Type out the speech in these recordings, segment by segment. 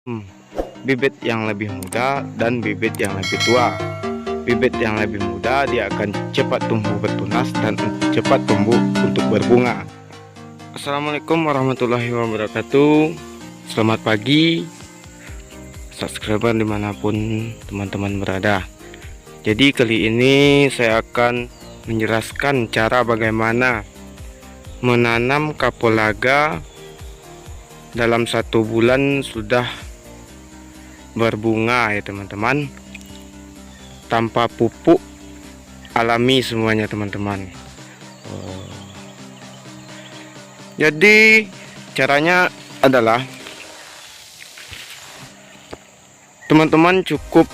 Hmm, Bibit yang lebih muda dan bibit yang lebih tua. Bibit yang lebih muda dia akan cepat tumbuh bertunas dan cepat tumbuh untuk berbunga. Assalamualaikum warahmatullahi wabarakatuh. Selamat pagi, subscriber dimanapun teman-teman berada. Jadi kali ini saya akan menjelaskan cara bagaimana menanam kapulaga dalam 1 bulan sudah berbunga ya teman-teman, tanpa pupuk, alami semuanya teman-teman. Jadi caranya adalah teman-teman cukup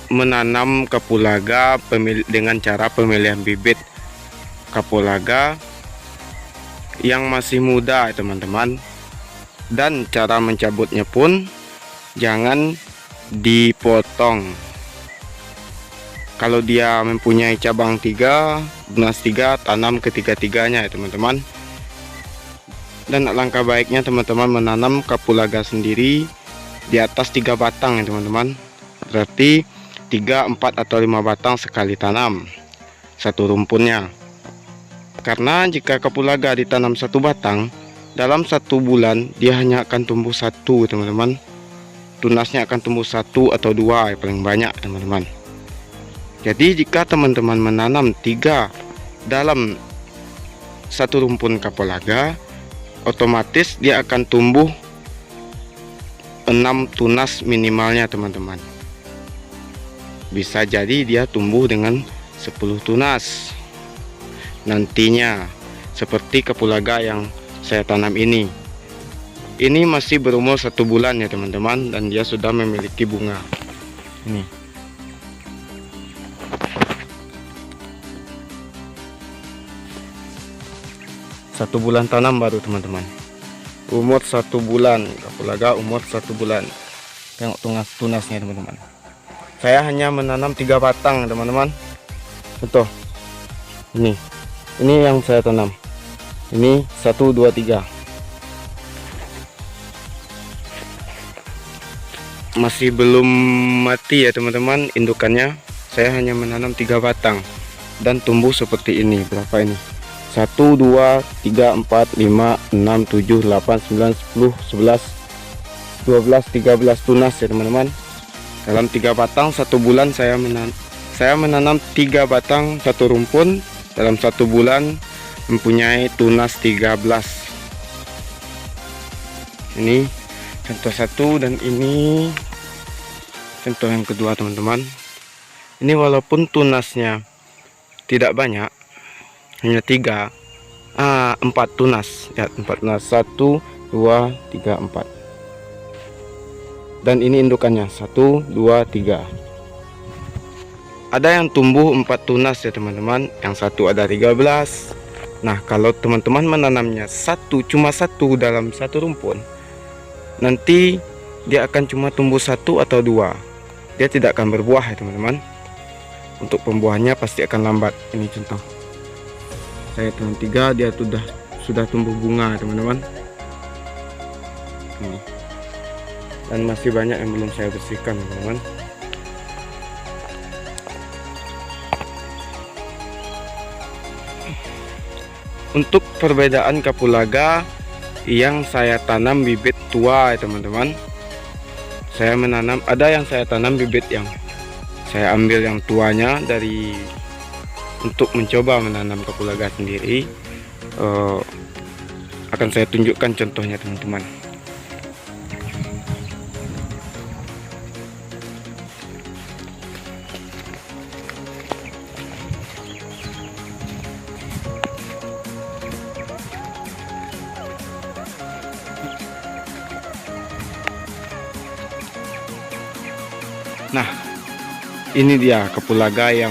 menanam kapulaga dengan cara pemilihan bibit kapulaga yang masih muda ya teman-teman. Dan cara mencabutnya pun jangan dipotong. Kalau dia mempunyai cabang 3, tunas 3, tanam ketiga-tiganya ya teman-teman. Dan alangkah baiknya teman-teman menanam kapulaga sendiri di atas 3 batang ya teman-teman. Berarti 3, 4 atau 5 batang sekali tanam satu rumpunnya. Karena jika kapulaga ditanam 1 batang, dalam 1 bulan dia hanya akan tumbuh 1 teman-teman. Tunasnya akan tumbuh 1 atau 2 ya paling banyak teman-teman. Jadi jika teman-teman menanam 3 dalam 1 rumpun kapulaga, otomatis dia akan tumbuh 6 tunas minimalnya teman-teman. Bisa jadi dia tumbuh dengan 10 tunas nantinya, seperti kapulaga yang saya tanam ini. Ini masih berumur 1 bulan ya teman-teman, dan dia sudah memiliki bunga. Ini 1 bulan tanam baru teman-teman. Umur 1 bulan kapulaga, umur 1 bulan. Tengok tunasnya teman-teman. Saya hanya menanam 3 batang teman-teman. Contoh ini yang saya tanam. Ini 1, 2, 3. Masih belum mati ya teman-teman indukannya. Saya hanya menanam 3 batang dan tumbuh seperti ini. Berapa ini? 1, 2, 3, 4, 5, 6, 7, 8, 9, 10, 11, 12, 13 tunas ya teman-teman. Dalam 3 batang 1 bulan saya menanam 3 batang 1 rumpun. Dalam 1 bulan mempunyai tunas 13. Ini contoh 1 dan ini contoh yang kedua teman-teman. Ini walaupun tunasnya tidak banyak, hanya 4 tunas ya, 4 tunas, 1, 2, 3, 4. Dan ini indukannya 1, 2, 3. Ada yang tumbuh 4 tunas ya teman-teman, yang satu ada 13. Nah, kalau teman-teman menanamnya cuma satu dalam 1 rumpun, nanti dia akan cuma tumbuh 1 atau 2. Dia tidak akan berbuah ya teman-teman. Untuk pembuahannya pasti akan lambat. Ini contoh. Saya tanam 3, dia sudah tumbuh bunga teman-teman. Dan masih banyak yang belum saya bersihkan teman-teman. Untuk perbedaan kapulaga yang saya tanam bibit tua ya teman-teman. Saya menanam, ada yang saya tanam bibit yang saya ambil yang tuanya untuk mencoba menanam kapulaga sendiri. Akan saya tunjukkan contohnya teman-teman. Nah, ini dia kapulaga yang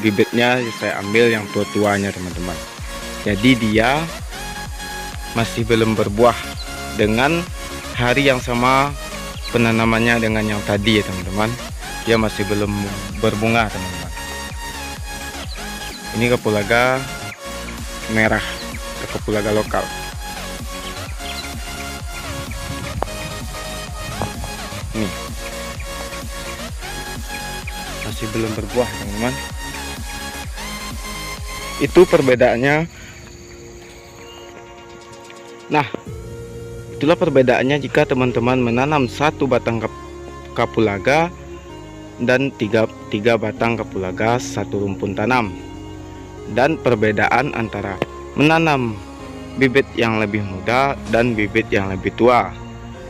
bibitnya saya ambil yang tua-tuanya teman-teman. Jadi dia masih belum berbuah dengan hari yang sama penanamannya dengan yang tadi ya teman-teman. Dia masih belum berbunga teman-teman. Ini kapulaga merah, kapulaga lokal. Nih, masih belum berbuah teman-teman. Itu perbedaannya. Nah, itulah perbedaannya jika teman-teman menanam satu batang kapulaga dan tiga batang kapulaga satu rumpun tanam. Dan perbedaan antara menanam bibit yang lebih muda dan bibit yang lebih tua.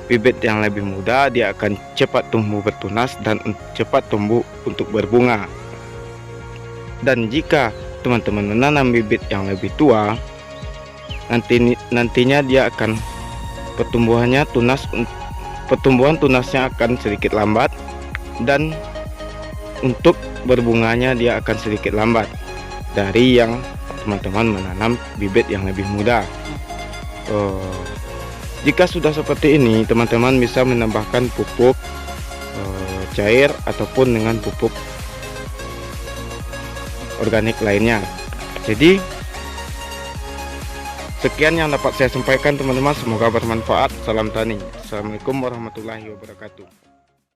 Bibit yang lebih muda dia akan cepat tumbuh bertunas dan cepat tumbuh untuk berbunga. Dan jika teman-teman menanam bibit yang lebih tua, nantinya dia akan pertumbuhan tunasnya akan sedikit lambat, dan untuk berbunganya dia akan sedikit lambat dari yang teman-teman menanam bibit yang lebih muda. Jika sudah seperti ini, teman-teman bisa menambahkan pupuk cair ataupun dengan pupuk organik lainnya. Jadi sekian yang dapat saya sampaikan teman-teman, semoga bermanfaat. Salam tani. Assalamualaikum warahmatullahi wabarakatuh.